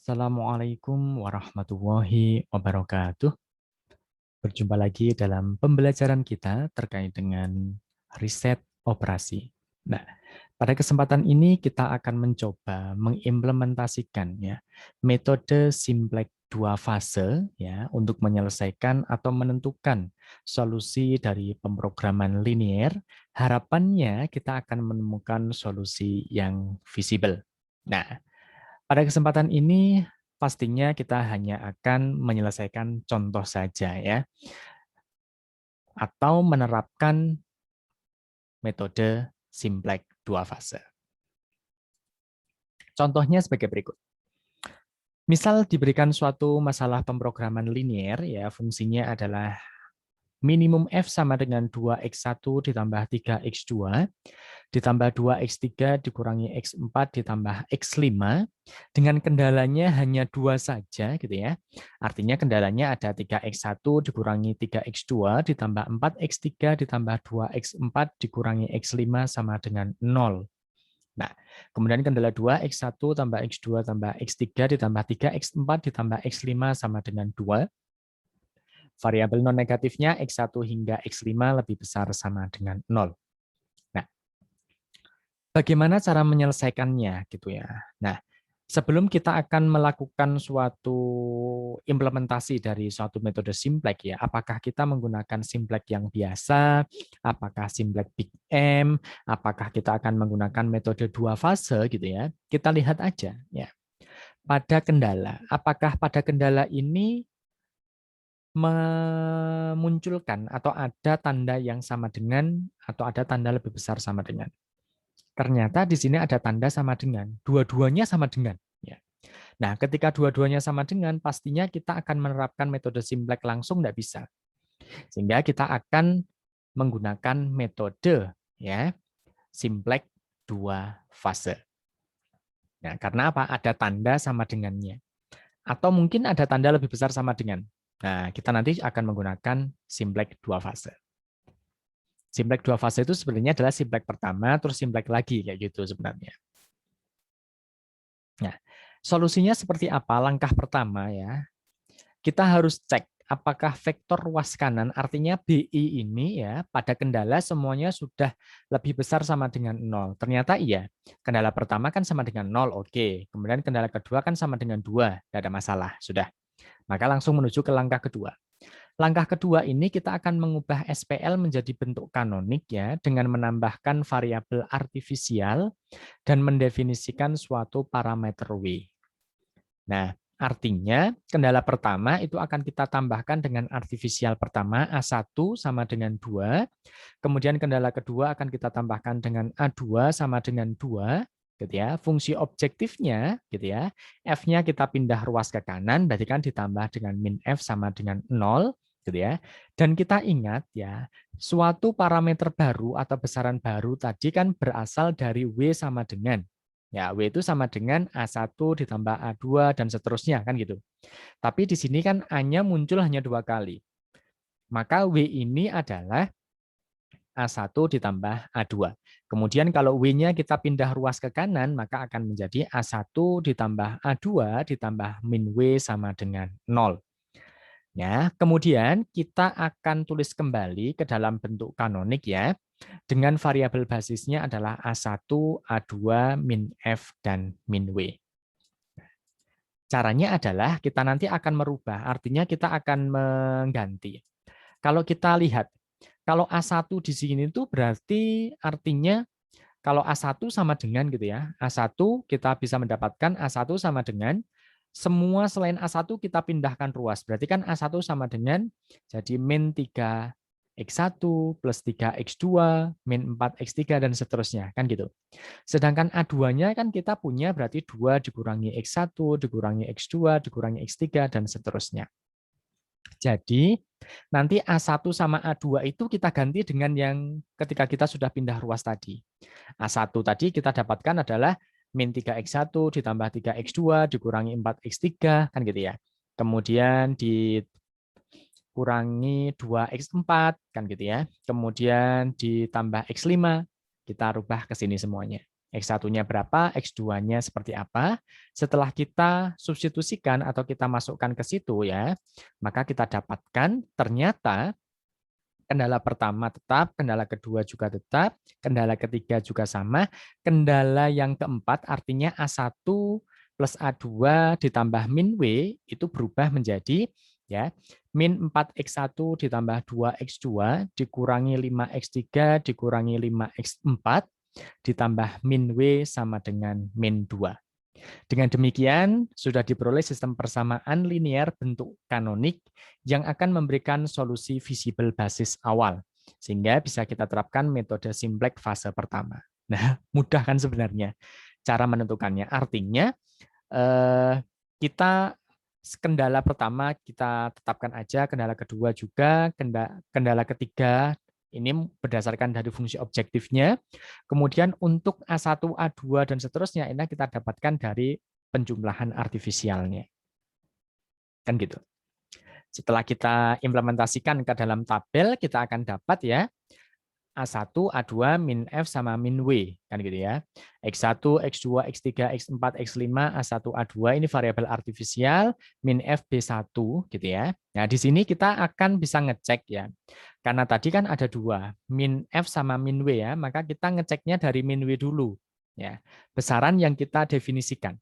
Assalamualaikum warahmatullahi wabarakatuh. Berjumpa lagi dalam pembelajaran kita terkait dengan riset operasi. Nah, pada kesempatan ini kita akan mencoba mengimplementasikan ya metode simplex dua fase ya untuk menyelesaikan atau menentukan solusi dari pemrograman linear. Harapannya kita akan menemukan solusi yang visible. Nah, pada kesempatan ini pastinya kita hanya akan menyelesaikan contoh saja ya, atau menerapkan metode simplex dua fase. Contohnya sebagai berikut. Misal diberikan suatu masalah pemrograman linear, ya fungsinya adalah minimum F sama dengan 2x1 ditambah 3x2, ditambah 2x3 dikurangi x4 ditambah x5, dengan kendalanya hanya 2 saja, gitu ya. Artinya kendalanya ada 3x1 dikurangi 3x2 ditambah 4x3 ditambah 2x4 dikurangi x5 sama dengan 0. Nah, kemudian kendala 2, x1 tambah x2 tambah x3 ditambah 3x4 ditambah x5 sama dengan 2. Variabel non negatifnya x1 hingga x5 lebih besar sama dengan 0. Nah, bagaimana cara menyelesaikannya gitu ya. Nah, sebelum kita akan melakukan suatu implementasi dari suatu metode simplex ya, apakah kita menggunakan simplex yang biasa, apakah simplex Big M, apakah kita akan menggunakan metode dua fase gitu ya. Kita lihat aja ya. Pada kendala, apakah pada kendala ini memunculkan atau ada tanda yang sama dengan atau ada tanda lebih besar sama dengan. Ternyata di sini ada tanda sama dengan, dua-duanya sama dengan. Ya. Nah, ketika dua-duanya sama dengan, pastinya kita akan menerapkan metode simplex langsung tidak bisa. Sehingga kita akan menggunakan metode ya simplex dua fase. Nah, karena apa? Ada tanda sama dengannya. Atau mungkin ada tanda lebih besar sama dengan. Nah, kita nanti akan menggunakan simplex dua fase. Simplex dua fase itu sebenarnya adalah simplex pertama, terus simplex lagi, kayak gitu sebenarnya. Nah, solusinya seperti apa? Langkah pertama ya, kita harus cek apakah vektor ruas kanan, artinya BI ini ya, pada kendala semuanya sudah lebih besar sama dengan 0. Ternyata iya, kendala pertama kan sama dengan 0, oke. Kemudian kendala kedua kan sama dengan 2, tidak ada masalah, sudah. Maka langsung menuju ke langkah kedua. Langkah kedua ini kita akan mengubah SPL menjadi bentuk kanonik ya dengan menambahkan variabel artifisial dan mendefinisikan suatu parameter W. Nah, artinya kendala pertama itu akan kita tambahkan dengan artifisial pertama A1 sama dengan 2, kemudian kendala kedua akan kita tambahkan dengan A2 sama dengan 2, gitu ya. Fungsi objektifnya gitu ya. F-nya kita pindah ruas ke kanan, berarti kan ditambah dengan min F sama dengan 0, gitu ya. Dan kita ingat ya, suatu parameter baru atau besaran baru tadi kan berasal dari W sama dengan. Ya, W itu sama dengan A1 ditambah A2 dan seterusnya kan gitu. Tapi di sini kan A-nya muncul hanya 2 kali. Maka W ini adalah A1 ditambah A2. Kemudian kalau W-nya kita pindah ruas ke kanan, maka akan menjadi A1 ditambah A2 ditambah min W sama dengan 0. Ya, kemudian kita akan tulis kembali ke dalam bentuk kanonik ya, dengan variabel basisnya adalah A1, A2, min F, dan min W. Caranya adalah kita nanti akan merubah, artinya kita akan mengganti. Kalau kita lihat, kalau A1 di sini itu berarti artinya kalau A1 sama dengan gitu ya, A1 kita bisa mendapatkan A1 sama dengan semua selain A1 kita pindahkan ruas. Berarti kan A1 sama dengan jadi min 3x1 plus 3x2 min 4x3 dan seterusnya kan gitu. Sedangkan A2-nya kan kita punya berarti 2 dikurangi x1 dikurangi x2 dikurangi x3 dan seterusnya. Jadi nanti A1 sama A2 itu kita ganti dengan yang ketika kita sudah pindah ruas tadi. A1 tadi kita dapatkan adalah min 3x1 ditambah 3x2 dikurangi 4x3 kan gitu ya. Kemudian dikurangi 2x4 kan gitu ya. Kemudian ditambah x5 kita rubah ke sini semuanya X1-nya berapa, X2-nya seperti apa. Setelah kita substitusikan atau kita masukkan ke situ ya, maka kita dapatkan ternyata kendala pertama tetap, kendala kedua juga tetap, kendala ketiga juga sama, kendala yang keempat artinya A1 plus A2 ditambah min W itu berubah menjadi ya min 4X1 ditambah 2X2 dikurangi 5X3 dikurangi 5X4 ditambah min W sama dengan min 2. Dengan demikian, sudah diperoleh sistem persamaan linear bentuk kanonik yang akan memberikan solusi visible basis awal, sehingga bisa kita terapkan metode simplex fase pertama. Nah, mudah kan sebenarnya cara menentukannya. Artinya, kita kendala pertama kita tetapkan aja, kendala kedua juga, kendala ketiga ini berdasarkan dari fungsi objektifnya. Kemudian untuk A1, A2, dan seterusnya, ini kita dapatkan dari penjumlahan artifisialnya. Kan gitu. Setelah kita implementasikan ke dalam tabel, kita akan dapat ya, A1, A2, min F sama min W. Kan gitu ya. X1, X2, X3, X4, X5, A1, A2, ini variabel artifisial, min F B1, gitu ya. Nah, di sini kita akan bisa ngecek ya. Karena tadi kan ada dua, min F sama min W ya, maka kita ngeceknya dari min W dulu. Ya, besaran yang kita definisikan.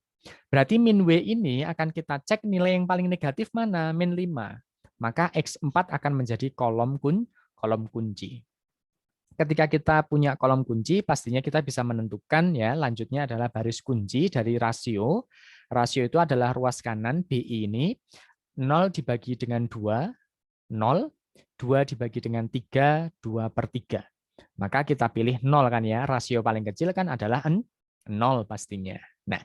Berarti min W ini akan kita cek nilai yang paling negatif mana, min 5. Maka X4 akan menjadi kolom kunci. Ketika kita punya kolom kunci, pastinya kita bisa menentukan ya, lanjutnya adalah baris kunci dari rasio. Rasio itu adalah ruas kanan BI ini 0 dibagi dengan 2, 0, 2 dibagi dengan 3, 2/3. Maka kita pilih 0 kan ya, rasio paling kecil kan adalah 0 pastinya. Nah,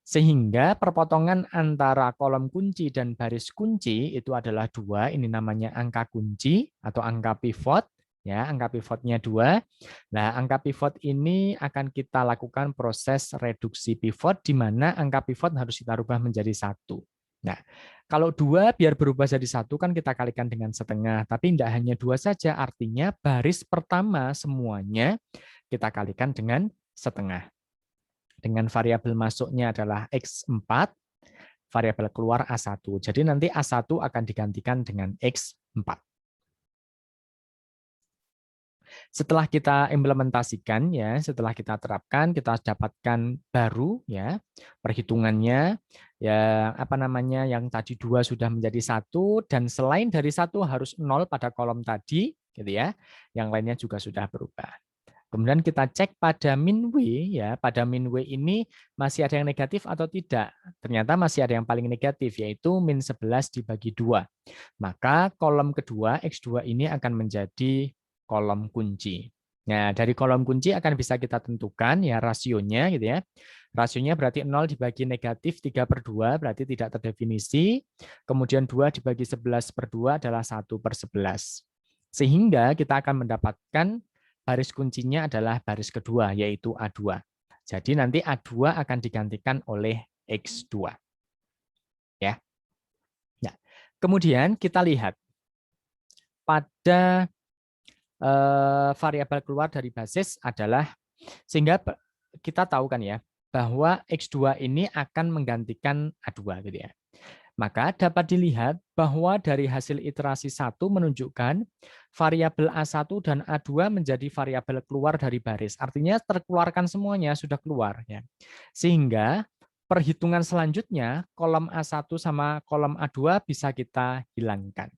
sehingga perpotongan antara kolom kunci dan baris kunci itu adalah 2, ini namanya angka kunci atau angka pivot. Ya, angka pivotnya 2. Nah, angka pivot ini akan kita lakukan proses reduksi pivot di mana angka pivot harus kita rubah menjadi 1. Nah, kalau 2 biar berubah jadi 1 kan kita kalikan dengan setengah, tapi tidak hanya 2 saja, artinya baris pertama semuanya kita kalikan dengan setengah. Dengan variabel masuknya adalah X4, variabel keluar A1. Jadi nanti A1 akan digantikan dengan X4. Setelah kita implementasikan ya, setelah kita terapkan, kita dapatkan baru ya perhitungannya ya apa namanya yang tadi 2 sudah menjadi 1 dan selain dari 1 harus 0 pada kolom tadi gitu ya. Yang lainnya juga sudah berubah. Kemudian kita cek pada min W ya, pada min W ini masih ada yang negatif atau tidak. Ternyata masih ada yang paling negatif yaitu min 11 dibagi 2. Maka kolom kedua X2 ini akan menjadi kolom kunci. Nah, dari kolom kunci akan bisa kita tentukan ya rasionya gitu ya. Rasionya berarti 0 dibagi negatif 3/2 berarti tidak terdefinisi. Kemudian 2 dibagi 11/2 adalah 1/11. Sehingga kita akan mendapatkan baris kuncinya adalah baris kedua yaitu A2. Jadi nanti A2 akan digantikan oleh X2. Ya. Nah, kemudian kita lihat pada variabel keluar dari basis adalah sehingga kita tahu kan ya bahwa X2 ini akan menggantikan A2 gitu ya. Maka dapat dilihat bahwa dari hasil iterasi 1 menunjukkan variabel A1 dan A2 menjadi variabel keluar dari baris. Artinya terkeluarkan semuanya sudah keluar ya. Sehingga perhitungan selanjutnya kolom A1 sama kolom A2 bisa kita hilangkan.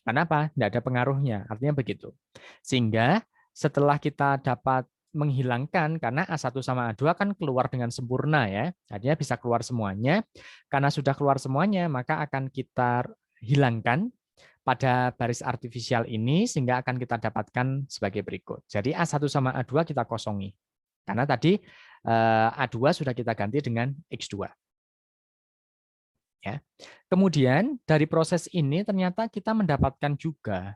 Kenapa? Tidak ada pengaruhnya, artinya begitu. Sehingga setelah kita dapat menghilangkan, karena A1 sama A2 kan keluar dengan sempurna ya, artinya bisa keluar semuanya. Karena sudah keluar semuanya, maka akan kita hilangkan pada baris artifisial ini, sehingga akan kita dapatkan sebagai berikut. Jadi A1 sama A2 kita kosongi. Karena tadi A2 sudah kita ganti dengan X2. Ya. Kemudian dari proses ini ternyata kita mendapatkan juga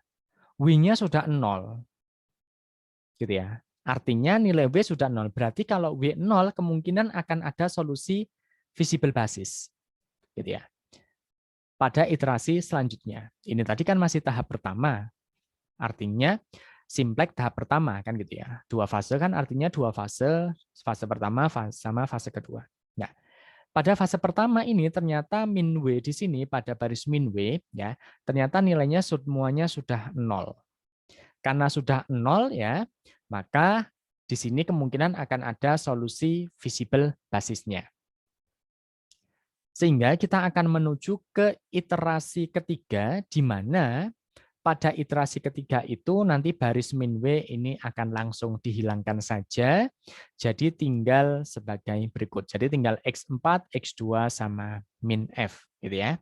W-nya sudah 0. Gitu ya. Artinya nilai W sudah 0. Berarti kalau W 0 kemungkinan akan ada solusi visible basis. Gitu ya. Pada iterasi selanjutnya. Ini tadi kan masih tahap pertama. Artinya simplex tahap pertama kan gitu ya. Dua fase kan artinya dua fase, fase pertama sama fase kedua. Nah, pada fase pertama ini ternyata min W di sini pada baris min W ya, ternyata nilainya semuanya sudah 0. Karena sudah 0 ya, maka di sini kemungkinan akan ada solusi visible basisnya. Sehingga kita akan menuju ke iterasi ketiga, di mana pada iterasi ketiga itu nanti baris min W ini akan langsung dihilangkan saja, jadi tinggal sebagai berikut. Jadi tinggal X4, X2, sama min F. Gitu ya.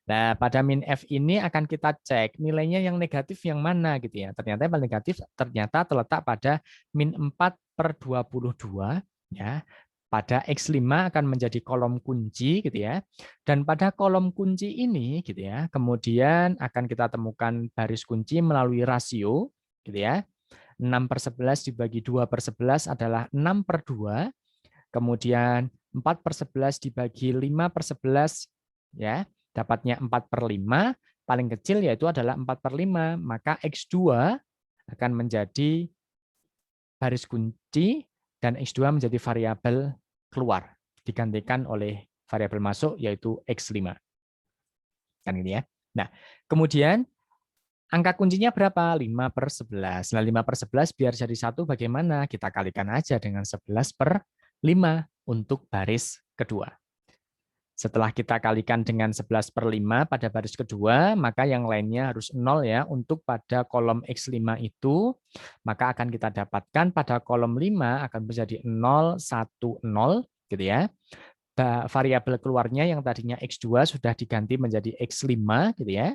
Nah, pada min F ini akan kita cek nilainya yang negatif yang mana gitu ya. Ternyata yang paling negatif ternyata terletak pada min 4/22 ya. Pada X5 akan menjadi kolom kunci gitu ya. Dan pada kolom kunci ini gitu ya, kemudian akan kita temukan baris kunci melalui rasio gitu ya. 6/11 dibagi 2/11 adalah 6/2. Kemudian 4/11 dibagi 5/11 ya, dapatnya 4/5, paling kecil yaitu adalah 4/5, maka X2 akan menjadi baris kunci dan X2 menjadi variabel keluar, digantikan oleh variabel masuk yaitu X5. Kan ini ya. Nah, kemudian angka kuncinya berapa? 5/11. Nah, 5/11 biar jadi 1 bagaimana? Kita kalikan aja dengan 11/5 untuk baris kedua. Setelah kita kalikan dengan 11/5 pada baris kedua, maka yang lainnya harus 0 ya. Untuk pada kolom X5 itu, maka akan kita dapatkan pada kolom 5 akan menjadi 0, 1, 0 gitu ya. Variabel keluarnya yang tadinya X2 sudah diganti menjadi X5 gitu ya.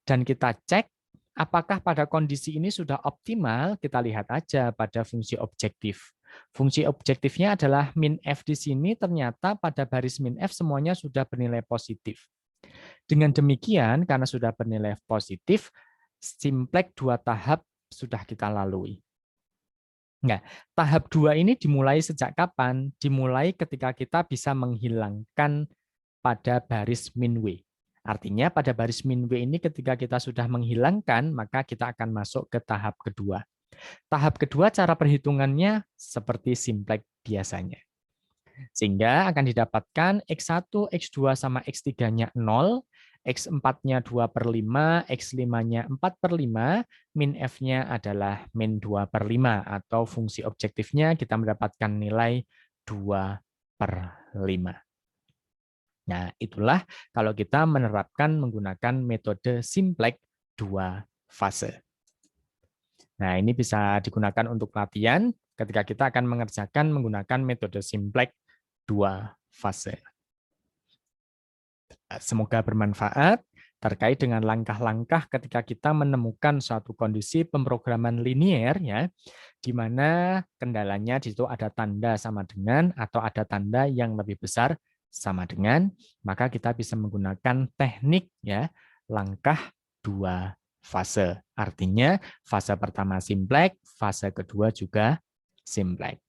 Dan kita cek apakah pada kondisi ini sudah optimal, kita lihat aja pada fungsi objektif. Fungsi objektifnya adalah min F di sini ternyata pada baris min F semuanya sudah bernilai positif. Dengan demikian, karena sudah bernilai positif, simplex 2 tahap sudah kita lalui. Nah, tahap 2 ini dimulai sejak kapan? Dimulai ketika kita bisa menghilangkan pada baris min W. Artinya pada baris min W ini ketika kita sudah menghilangkan, maka kita akan masuk ke tahap kedua. Tahap kedua cara perhitungannya seperti simplex biasanya. Sehingga akan didapatkan X1, X2 sama X3-nya 0, X4-nya 2/5, X5-nya 4/5, min F-nya adalah min 2/5, atau fungsi objektifnya kita mendapatkan nilai 2/5. Nah, itulah kalau kita menerapkan menggunakan metode simplex 2 fase. Nah, ini bisa digunakan untuk latihan ketika kita akan mengerjakan menggunakan metode simplex 2 fase. Semoga bermanfaat terkait dengan langkah-langkah ketika kita menemukan suatu kondisi pemrograman linier ya, di mana kendalanya di situ ada tanda sama dengan atau ada tanda yang lebih besar sama dengan, maka kita bisa menggunakan teknik ya langkah 2 fase. Artinya fase pertama simplex, fase kedua juga simplex.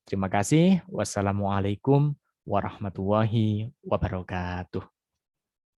Terima kasih. Wassalamualaikum warahmatullahi wabarakatuh.